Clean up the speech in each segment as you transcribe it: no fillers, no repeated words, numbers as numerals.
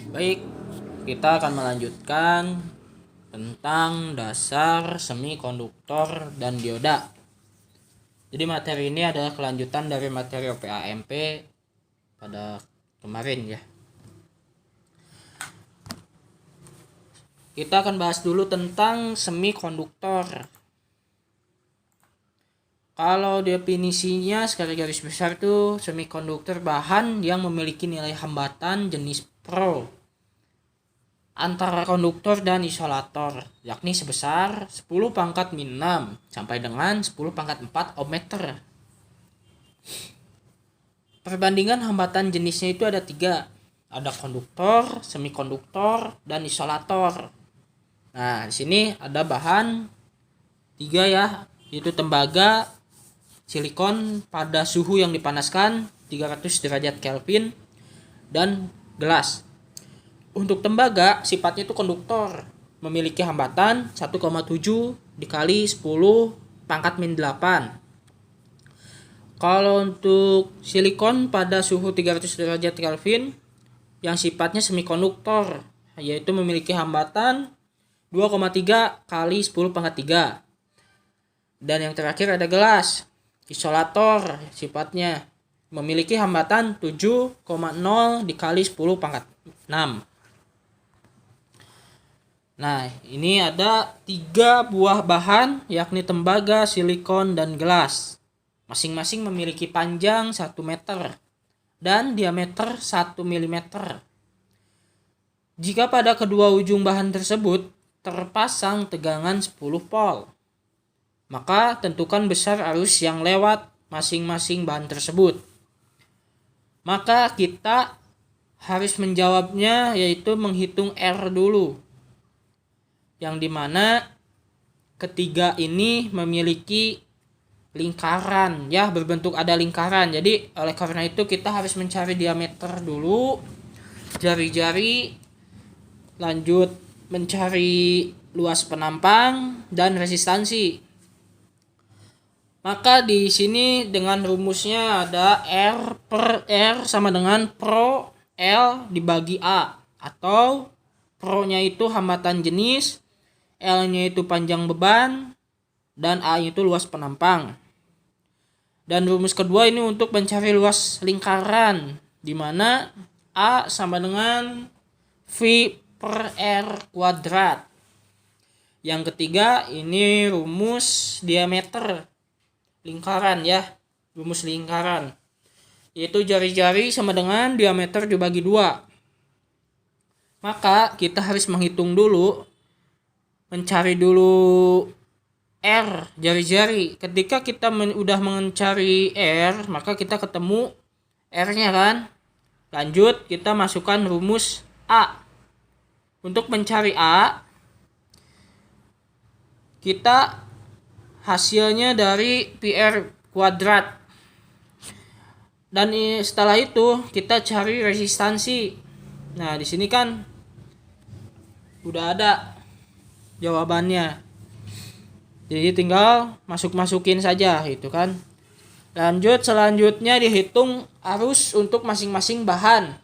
Baik, kita akan melanjutkan tentang dasar semikonduktor dan dioda. Jadi materi ini adalah kelanjutan dari materi OPAMP pada kemarin ya. Kita akan bahas dulu tentang semikonduktor. Kalau definisinya secara garis besar tuh semikonduktor bahan yang memiliki nilai hambatan jenis Pro antara konduktor dan isolator, yakni sebesar 10 pangkat min 6 sampai dengan 10 pangkat 4 ohmmeter. Perbandingan hambatan jenisnya itu ada 3. Ada konduktor, semikonduktor, dan isolator. Nah, di sini ada bahan 3 ya, yaitu tembaga, silikon pada suhu yang dipanaskan 300 derajat Kelvin, dan gelas. Untuk tembaga sifatnya itu konduktor, memiliki hambatan 1,7 dikali 10 pangkat min 8. Kalau untuk silikon pada suhu 300 derajat Kelvin yang sifatnya semikonduktor, yaitu memiliki hambatan 2,3 kali 10 pangkat 3. Dan yang terakhir ada gelas, isolator, sifatnya memiliki hambatan 7,0 dikali 10 pangkat 6. Nah, ini ada 3 buah bahan, yakni tembaga, silikon, dan gelas. Masing-masing memiliki panjang 1 meter dan diameter 1 mm. Jika pada kedua ujung bahan tersebut terpasang tegangan 10 volt, maka tentukan besar arus yang lewat masing-masing bahan tersebut. Maka kita harus menjawabnya, yaitu menghitung R dulu, yang dimana ketiga ini memiliki lingkaran ya, berbentuk ada lingkaran. Jadi oleh karena itu kita harus mencari diameter dulu, jari-jari, lanjut mencari luas penampang dan resistansi. Maka di sini dengan rumusnya ada R per R sama dengan Pro L dibagi A, atau Pro-nya itu hambatan jenis, L-nya itu panjang beban, dan A itu luas penampang. Dan rumus kedua ini untuk mencari luas lingkaran, di mana A sama dengan V per R kuadrat. Yang ketiga ini rumus diameter lingkaran ya, rumus lingkaran, yaitu jari-jari sama dengan diameter dibagi 2. Maka kita harus menghitung dulu, mencari dulu R, jari-jari. Ketika kita udah mencari R, maka kita ketemu R-nya kan. Lanjut kita masukkan rumus A. Untuk mencari A, kita hasilnya dari PR kuadrat. Dan setelah itu kita cari resistansi. Nah, di sini kan udah ada jawabannya. Jadi tinggal masukin saja gitu kan. Lanjut selanjutnya dihitung arus untuk masing-masing bahan.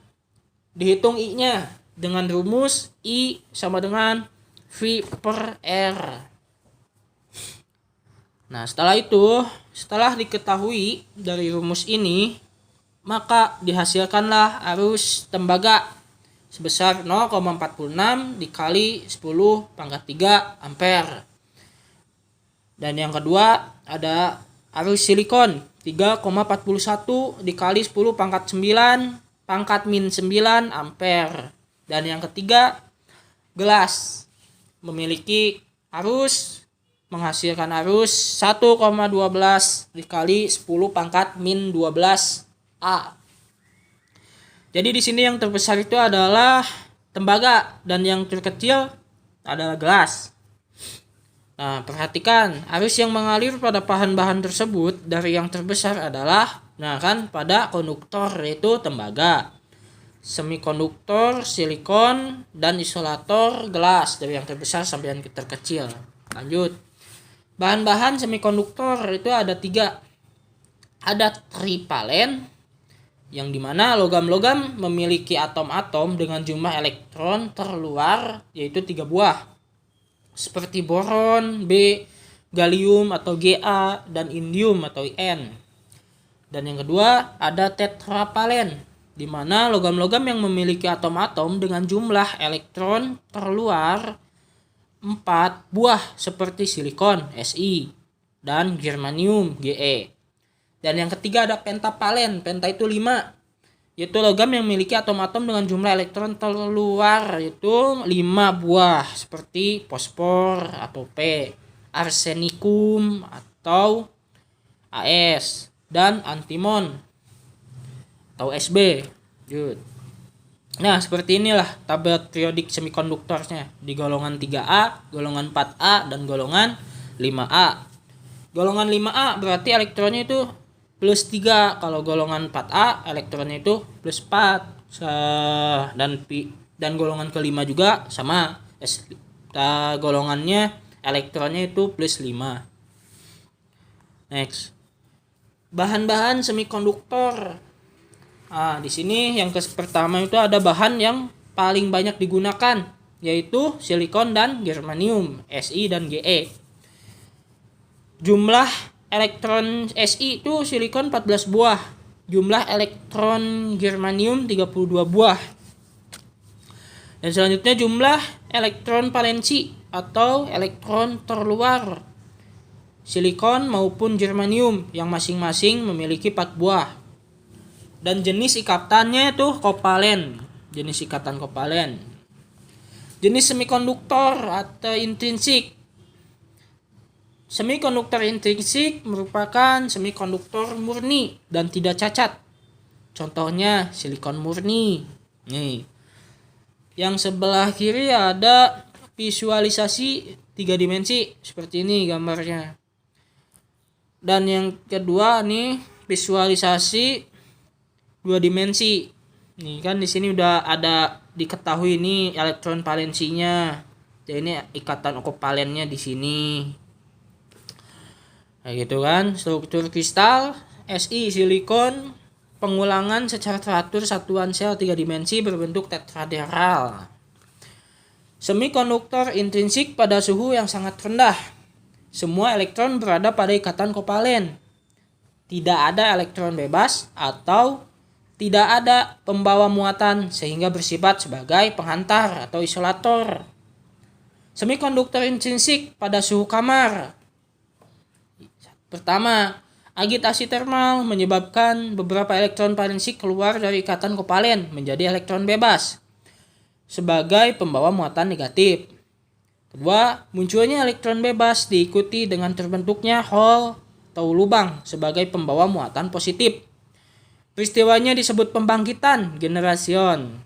Dihitung I-nya dengan rumus I sama dengan V per R. Nah, setelah diketahui dari rumus ini, maka dihasilkanlah arus tembaga sebesar 0,46 dikali 10 pangkat 3 ampere. Dan yang kedua ada arus silikon 3,41 dikali 10 pangkat 9 pangkat min 9 ampere. Dan yang ketiga gelas memiliki menghasilkan arus 1,12 dikali 10 pangkat min 12 A. Jadi di sini yang terbesar itu adalah tembaga dan yang terkecil adalah gelas. Nah, perhatikan arus yang mengalir pada bahan-bahan tersebut dari yang terbesar adalah pada konduktor, yaitu tembaga, semikonduktor, silikon, dan isolator gelas, dari yang terbesar sampai yang terkecil. Lanjut. Bahan-bahan semikonduktor itu ada 3. Ada trivalen, yang dimana logam-logam memiliki atom-atom dengan jumlah elektron terluar yaitu 3 buah, seperti boron, B, gallium atau Ga, dan indium atau In. Dan yang kedua ada tetrapalen, di mana logam-logam yang memiliki atom-atom dengan jumlah elektron terluar 4 buah, seperti silikon, Si, dan germanium, Ge. Dan yang ketiga ada pentapalen. Penta itu 5, yaitu logam yang memiliki atom-atom dengan jumlah elektron terluar yaitu 5 buah, seperti fosfor atau P, arsenicum atau As, dan antimon atau Sb. Nah, seperti inilah tabel periodik semikonduktornya di golongan 3A, golongan 4A, dan golongan 5A. Golongan 5A berarti elektronnya itu plus 3. Kalau golongan 4A elektronnya itu plus 4. Dan golongan kelima juga sama. Golongannya elektronnya itu plus 5. Next. Bahan-bahan semikonduktor. Di sini yang pertama itu ada bahan yang paling banyak digunakan, yaitu silikon dan germanium, Si dan Ge. Jumlah elektron Si itu silikon 14 buah. Jumlah elektron germanium 32 buah. Dan selanjutnya jumlah elektron valensi atau elektron terluar silikon maupun germanium yang masing-masing memiliki 4 buah. Dan jenis ikatannya itu kovalen. Jenis ikatan kovalen. Jenis semikonduktor atau intrinsik. Semikonduktor intrinsik merupakan semikonduktor murni dan tidak cacat. Contohnya silikon murni. Nih. Yang sebelah kiri ada visualisasi 3 dimensi seperti ini gambarnya. Dan yang kedua nih visualisasi 2 dimensi. Nih kan di sini udah ada diketahui ini elektron valensinya. Jadi ini ikatan kovalennya di sini. Nah gitu kan, struktur kristal Si silikon, pengulangan secara teratur satuan sel 3 dimensi berbentuk tetraederal. Semikonduktor intrinsik pada suhu yang sangat rendah. Semua elektron berada pada ikatan kovalen. Tidak ada elektron bebas atau tidak ada pembawa muatan sehingga bersifat sebagai penghantar atau isolator. Semikonduktor intrinsik pada suhu kamar. Pertama, agitasi termal menyebabkan beberapa elektron valensi keluar dari ikatan kovalen menjadi elektron bebas sebagai pembawa muatan negatif. Kedua, munculnya elektron bebas diikuti dengan terbentuknya hole atau lubang sebagai pembawa muatan positif. Peristiwanya disebut pembangkitan generasion.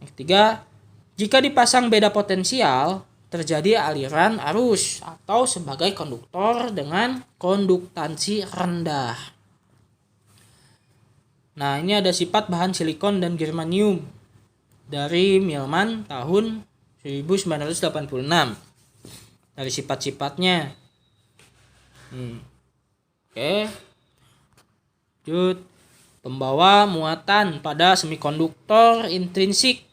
Yang ketiga, jika dipasang beda potensial, terjadi aliran arus atau sebagai konduktor dengan konduktansi rendah. Nah, ini ada sifat bahan silikon dan germanium dari Millman tahun 1986. Dari sifat-sifatnya. Oke. Lanjut. Pembawa muatan pada semikonduktor intrinsik.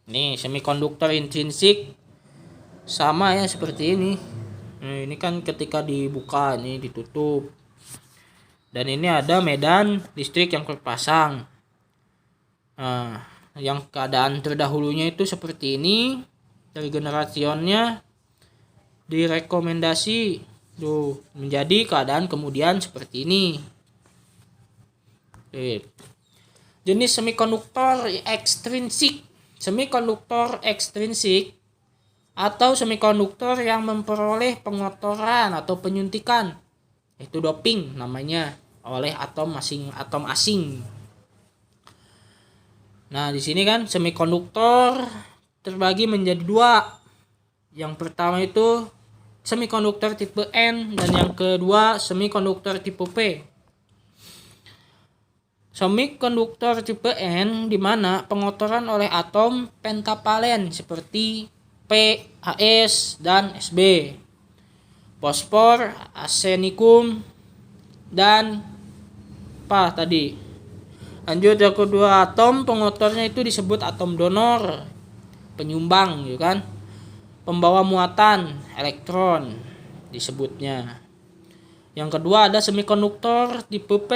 Nih, semikonduktor intrinsik sama ya seperti ini. Nah, ini kan ketika dibuka ini ditutup. Dan ini ada medan listrik yang terpasang. Nah, yang keadaan terdahulunya itu seperti ini. Dari generasionnya direkomendasi tuh menjadi keadaan kemudian seperti ini. Jenis semikonduktor ekstrinsik. Semikonduktor ekstrinsik atau semikonduktor yang memperoleh pengotoran atau penyuntikan, itu doping namanya, oleh atom asing. Nah, di sini kan semikonduktor terbagi menjadi 2. Yang pertama itu semikonduktor tipe N dan yang kedua semikonduktor tipe P. Semikonduktor tipe N di mana pengotoran oleh atom pentapalen seperti P, As, dan Sb, fosfor, arsenicum, dan apa tadi? Lanjut yang kedua, atom pengotornya itu disebut atom donor, penyumbang gitu kan. Pembawa muatan, elektron disebutnya. Yang kedua ada semikonduktor tipe P,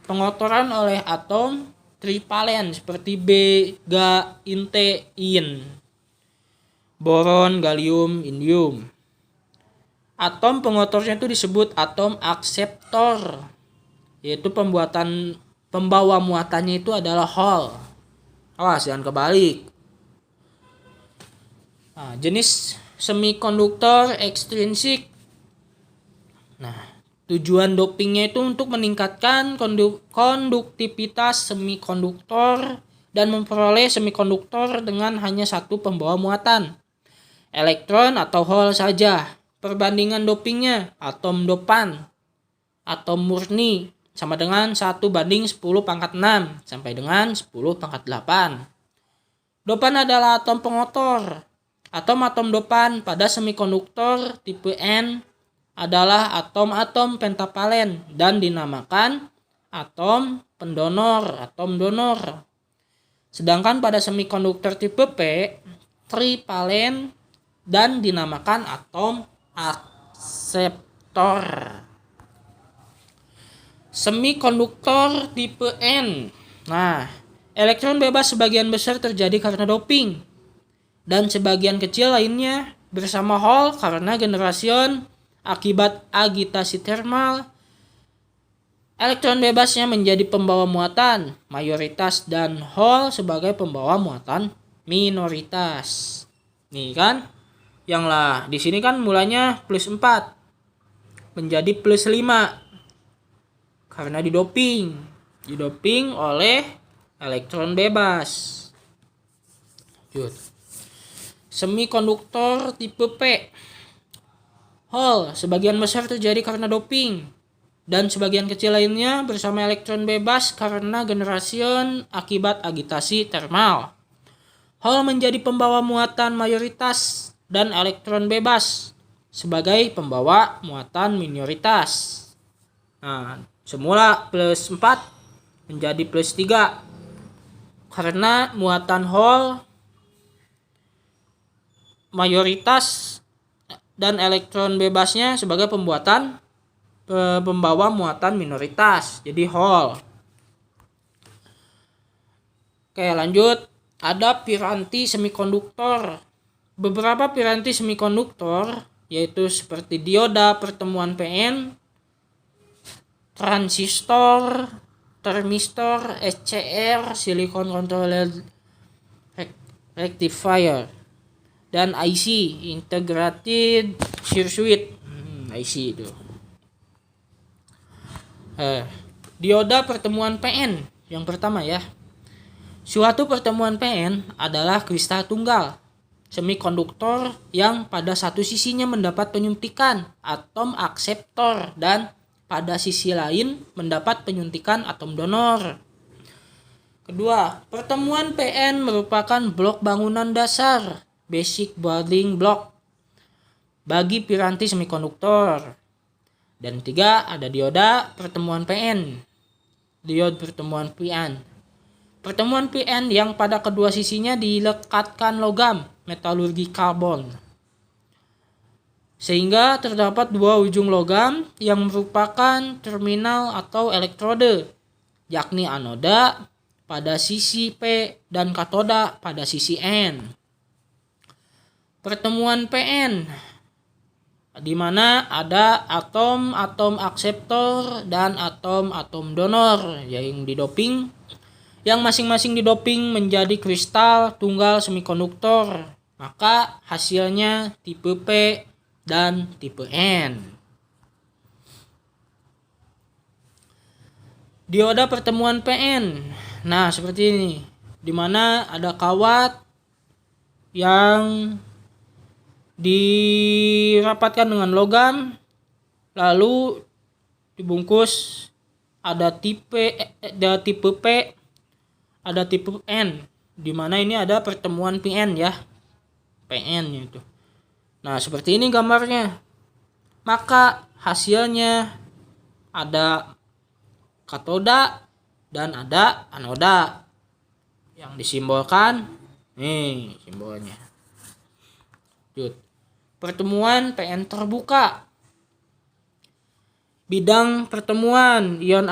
pengotoran oleh atom trivalen seperti B, Ga, Inte, In, boron, galium, indium. Atom pengotornya itu disebut atom akseptor, yaitu pembawa muatannya itu adalah Hall. Awas jangan kebalik. Nah, jenis semikonduktor ekstrinsik. Nah, tujuan dopingnya itu untuk meningkatkan konduktivitas semikonduktor dan memperoleh semikonduktor dengan hanya satu pembawa muatan, elektron atau Hall saja. Perbandingan dopingnya, atom dopan, atom murni sama dengan 1:10⁻⁶ sampai dengan 10⁻⁸. Dopan adalah atom pengotor. Atom-atom dopan pada semikonduktor tipe N adalah atom-atom pentavalen dan dinamakan atom pendonor, atom donor. Sedangkan pada semikonduktor tipe P trivalen dan dinamakan atom akseptor. Semikonduktor tipe N. Nah, elektron bebas sebagian besar terjadi karena doping dan sebagian kecil lainnya bersama Hall karena generasion akibat agitasi termal. Elektron bebasnya menjadi pembawa muatan mayoritas dan Hall sebagai pembawa muatan minoritas. Nih kan, yang lah di sini kan mulanya +4 menjadi +5 karena didoping oleh elektron bebas. Lanjut. Semikonduktor tipe P. Hall sebagian besar terjadi karena doping dan sebagian kecil lainnya bersama elektron bebas karena generation akibat agitasi termal. Hall menjadi pembawa muatan mayoritas dan elektron bebas sebagai pembawa muatan minoritas. Nah, semula +4 menjadi +3 karena muatan Hall mayoritas dan elektron bebasnya sebagai pembawa muatan minoritas, jadi Hall. Oke, lanjut. Ada piranti semikonduktor. Beberapa piranti semikonduktor yaitu seperti dioda pertemuan PN, transistor, termistor, SCR, silicon controller rectifier, dan IC, integrated circuit. IC itu. Dioda pertemuan PN yang pertama ya. Suatu pertemuan PN adalah kristal tunggal semikonduktor yang pada satu sisinya mendapat penyuntikan atom akseptor dan pada sisi lain mendapat penyuntikan atom donor. Kedua, pertemuan PN merupakan blok bangunan dasar, basic building block, bagi piranti semikonduktor. Dan tiga, ada dioda pertemuan PN, diode pertemuan PN. Pertemuan PN yang pada kedua sisinya dilekatkan logam, metalurgi karbon, sehingga terdapat dua ujung logam yang merupakan terminal atau elektrode, yakni anoda pada sisi P dan katoda pada sisi N. Pertemuan PN di mana ada atom-atom akseptor dan atom-atom donor yang didoping, yang masing-masing didoping menjadi kristal tunggal semikonduktor. Maka hasilnya tipe P dan tipe N. Dioda pertemuan PN. Nah, seperti ini. Di mana ada kawat yang dirapatkan dengan logam, lalu dibungkus, ada tipe P, ada tipe N, di mana ini ada pertemuan PN ya, PN itu. Nah, seperti ini gambarnya. Maka hasilnya ada katoda dan ada anoda yang disimbolkan nih simbolnya. Lanjut. Pertemuan PN terbuka. Bidang pertemuan ion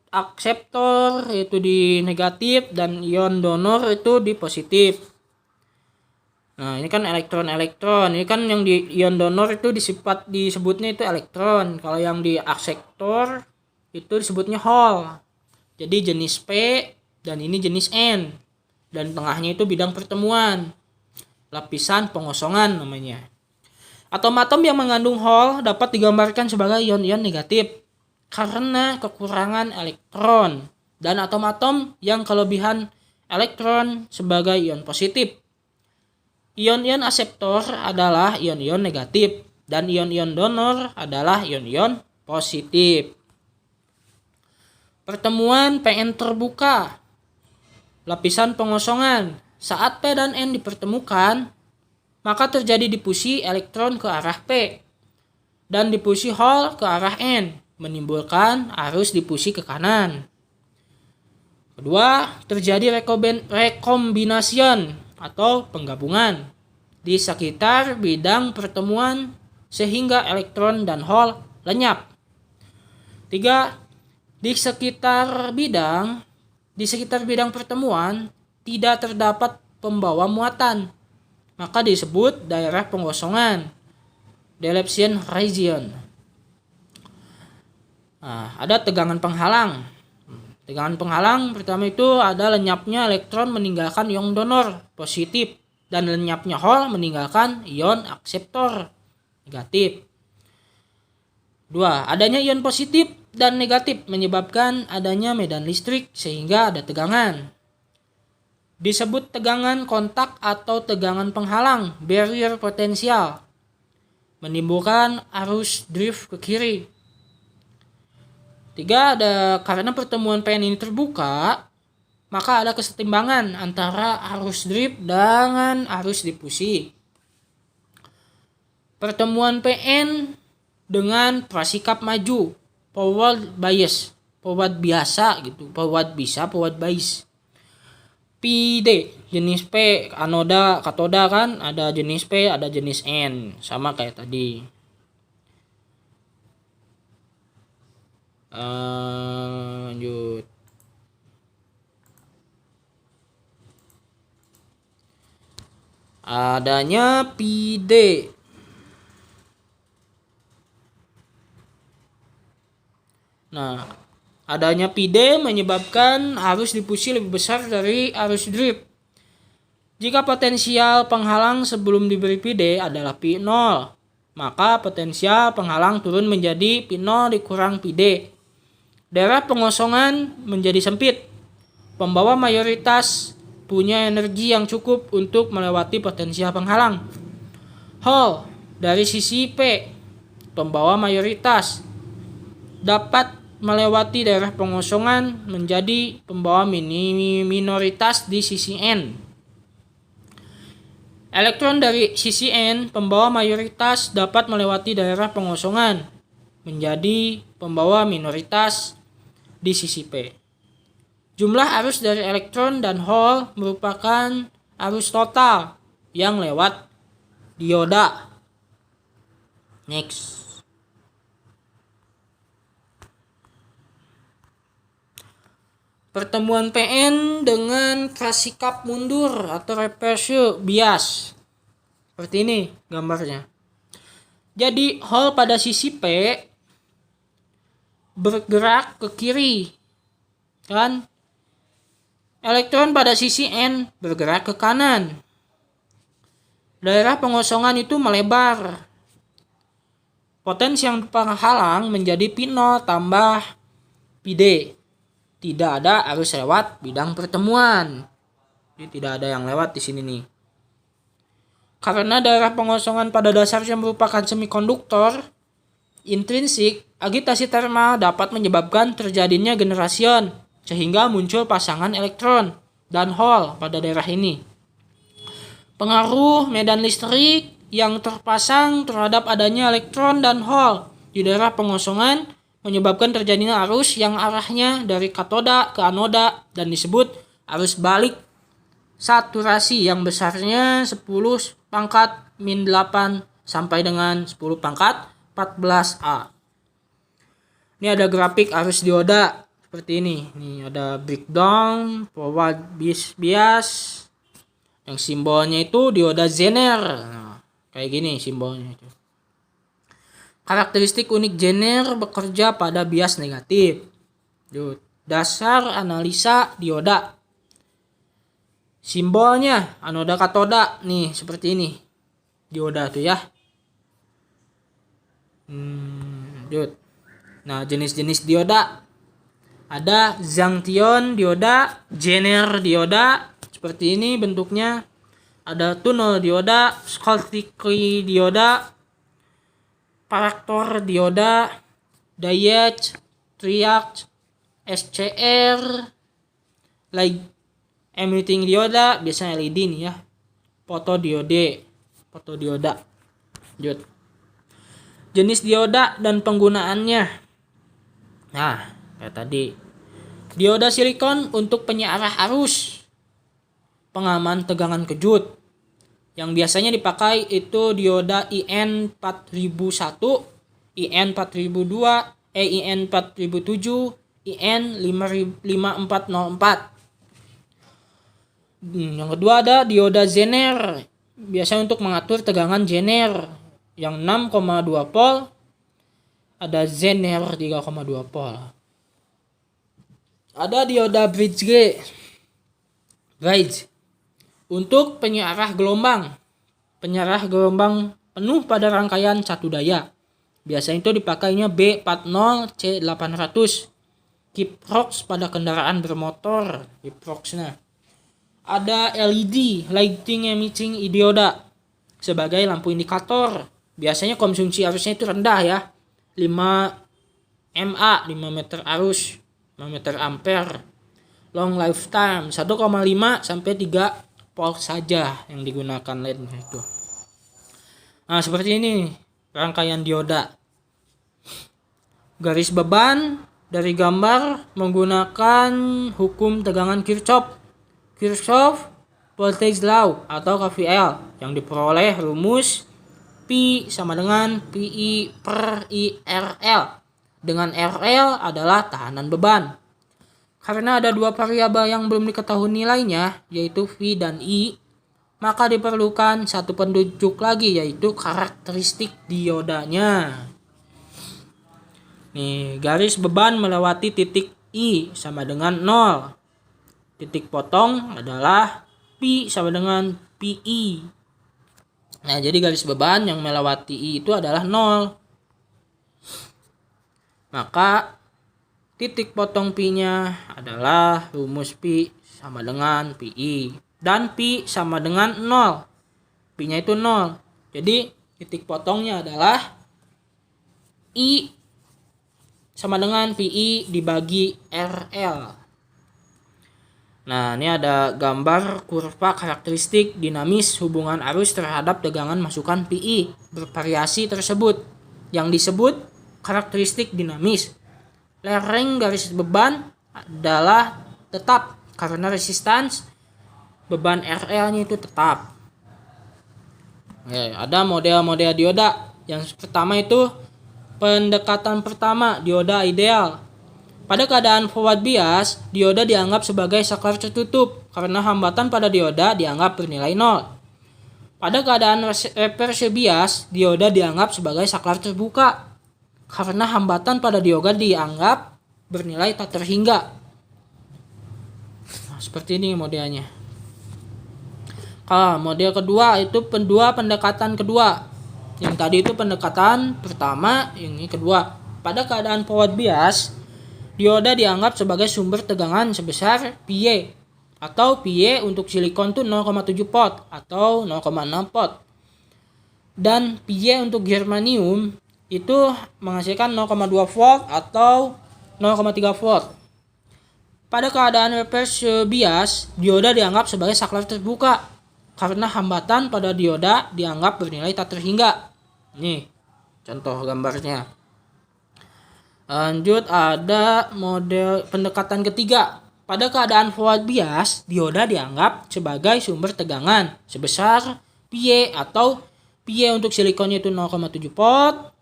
akseptor itu di negatif dan ion donor itu di positif. Nah, ini kan elektron. Ini kan yang di ion donor itu disebutnya itu elektron. Kalau yang di akseptor itu disebutnya hole. Jadi jenis P dan ini jenis N. Dan tengahnya itu bidang pertemuan. Lapisan pengosongan namanya. Atom-atom yang mengandung hole dapat digambarkan sebagai ion-ion negatif karena kekurangan elektron. Dan atom-atom yang kelebihan elektron sebagai ion positif. Ion-ion akseptor adalah ion-ion negatif dan ion-ion donor adalah ion-ion positif. Pertemuan PN terbuka. Lapisan pengosongan. Saat P dan N dipertemukan, maka terjadi difusi elektron ke arah P dan difusi hole ke arah N, menimbulkan arus difusi ke kanan. Kedua, terjadi rekombinasi atau penggabungan di sekitar bidang pertemuan sehingga elektron dan hole lenyap. 3. Di sekitar bidang pertemuan tidak terdapat pembawa muatan, maka disebut daerah pengosongan, depletion region. Nah, ada tegangan penghalang. Tegangan penghalang pertama itu ada lenyapnya elektron meninggalkan ion donor positif dan lenyapnya hole meninggalkan ion akseptor negatif. 2. Adanya ion positif dan negatif menyebabkan adanya medan listrik sehingga ada tegangan. Disebut tegangan kontak atau tegangan penghalang, barrier potensial. Menimbulkan arus drift ke kiri. 3. Karena pertemuan PN ini terbuka, maka ada kesetimbangan antara arus drift dengan arus difusi. Pertemuan PN dengan prasikap maju, forward bias, forward biasa gitu, forward bias. PD jenis P, anoda, katoda kan, ada jenis P, ada jenis N, sama kayak tadi. Lanjut. Adanya PD. Nah, adanya PD menyebabkan arus difusi lebih besar dari arus drift. Jika potensial penghalang sebelum diberi PD adalah P0, maka potensial penghalang turun menjadi P0 dikurang PD. Daerah pengosongan menjadi sempit. Pembawa mayoritas punya energi yang cukup untuk melewati potensial penghalang. Hole dari sisi P, pembawa mayoritas dapat melewati daerah pengosongan menjadi pembawa minoritas di sisi N. Elektron dari sisi N, pembawa mayoritas dapat melewati daerah pengosongan menjadi pembawa minoritas di sisi P. Jumlah arus dari elektron dan hole merupakan arus total yang lewat dioda. Next. Pertemuan PN dengan prasikap mundur atau reverse bias. Seperti ini gambarnya. Jadi hole pada sisi P bergerak ke kiri. Kan? Elektron pada sisi N bergerak ke kanan. Daerah pengosongan itu melebar. Potensi yang penghalang menjadi P0 tambah PD. Tidak ada arus lewat bidang pertemuan. Jadi tidak ada yang lewat di sini nih. Karena daerah pengosongan pada dasarnya merupakan semikonduktor intrinsik, agitasi termal dapat menyebabkan terjadinya generation sehingga muncul pasangan elektron dan hole pada daerah ini. Pengaruh medan listrik yang terpasang terhadap adanya elektron dan hole di daerah pengosongan menyebabkan terjadinya arus yang arahnya dari katoda ke anoda dan disebut arus balik saturasi yang besarnya 10 pangkat min 8 sampai dengan 10 pangkat 14A. Ini ada grafik arus dioda seperti ini. Nih ada breakdown, forward bias. Yang simbolnya itu dioda Zener. Nah, kayak gini simbolnya itu. Karakteristik unik Zener bekerja pada bias negatif. Dasar analisa dioda. Simbolnya anoda katoda nih seperti ini. Dioda tuh ya. Nah, jenis-jenis dioda ada Junction dioda, Zener dioda seperti ini bentuknya. Ada tunnel dioda, Schottky dioda, paraktor dioda, diode, triac, SCR, light emitting dioda, biasanya LED nih ya. Fotodioda. Jenis dioda dan penggunaannya. Nah, kayak tadi. Dioda silikon untuk penyearah arus. Pengaman tegangan kejut. Yang biasanya dipakai itu dioda IN4001, IN4002, IN4007, IN5404. Yang kedua ada dioda Zener. Biasanya untuk mengatur tegangan Zener yang 6,2 volt. Ada Zener 3,2 volt. Ada dioda bridge untuk penyarah gelombang. Penyarah gelombang penuh pada rangkaian satu daya. Biasanya itu dipakainya B40C800. Kiprox pada kendaraan bermotor. Kiproxnya. Ada LED, lighting emitting dioda, sebagai lampu indikator. Biasanya konsumsi arusnya itu rendah ya. 5 MA, 5 meter arus, 5 meter ampere. Long lifetime 1,5 sampai 3 volt saja yang digunakan LED-nya itu. Nah, seperti ini rangkaian dioda. Garis beban dari gambar menggunakan hukum tegangan Kirchhoff Voltage Law atau KVL yang diperoleh rumus P sama dengan PI per IRL, dengan RL adalah tahanan beban. Karena ada dua variabel yang belum diketahui nilainya, yaitu V dan I, maka diperlukan satu penunjuk lagi, yaitu karakteristik diodanya. Nih, garis beban melewati titik I sama dengan 0. Titik potong adalah P sama dengan PI. Nah, jadi garis beban yang melewati I itu adalah 0. Maka titik potong P-nya adalah rumus P sama dengan PI. Dan P sama dengan 0. P-nya itu 0. Jadi titik potongnya adalah I sama dengan PI dibagi RL. Nah, ini ada gambar kurva karakteristik dinamis hubungan arus terhadap tegangan masukan PI bervariasi tersebut yang disebut karakteristik dinamis. Lereng garis beban adalah tetap karena resistance beban RL-nya itu tetap. Ada model-model dioda. Yang pertama itu pendekatan pertama, dioda ideal. Pada keadaan forward bias, dioda dianggap sebagai saklar tertutup karena hambatan pada dioda dianggap bernilai 0. Pada keadaan reverse bias, dioda dianggap sebagai saklar terbuka karena hambatan pada dioda dianggap bernilai tak terhingga. Nah, seperti ini modelnya. Kalau model kedua itu pendekatan kedua. Yang tadi itu pendekatan pertama, ini kedua. Pada keadaan forward bias, dioda dianggap sebagai sumber tegangan sebesar PY atau PY untuk silikon itu 0,7 volt atau 0,6 volt. Dan PY untuk germanium itu menghasilkan 0,2 volt atau 0,3 volt. Pada keadaan reverse bias, dioda dianggap sebagai saklar terbuka karena hambatan pada dioda dianggap bernilai tak terhingga. Nih, contoh gambarnya. Lanjut ada model pendekatan ketiga. Pada keadaan forward bias, dioda dianggap sebagai sumber tegangan sebesar PY atau PY untuk silikonnya itu 0,7 volt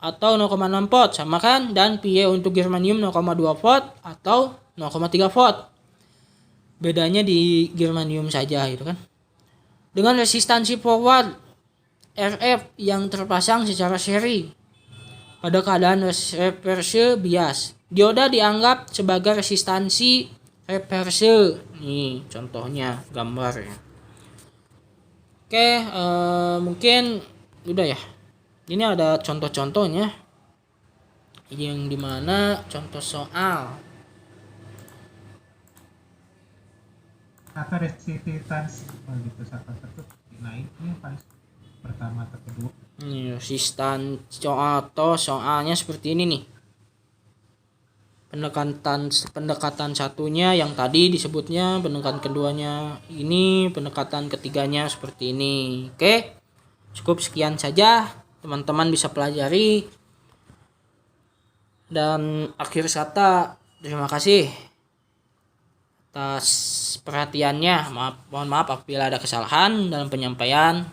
atau 0,6 volt sama kan, dan PY untuk germanium 0,2 volt atau 0,3 volt. Bedanya di germanium saja gitu kan. Dengan resistansi forward RF yang terpasang secara seri. Pada keadaan reverse bias, dioda dianggap sebagai resistansi reverse. Nih contohnya gambar ya. Oke, mungkin udah ya. Ini ada contoh-contohnya yang dimana contoh soal. Atau resistansi gitu satu naiknya pas pertama atau kedua. Resistan soalnya seperti ini nih. Pendekatan satunya yang tadi disebutnya, pendekatan keduanya ini, pendekatan ketiganya seperti ini. Oke. Cukup sekian saja, teman-teman bisa pelajari. Dan akhir kata, terima kasih atas perhatiannya. Mohon maaf apabila ada kesalahan dalam penyampaian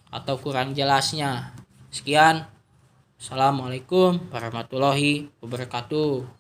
atau kurang jelasnya. Sekian. Assalamualaikum warahmatullahi wabarakatuh.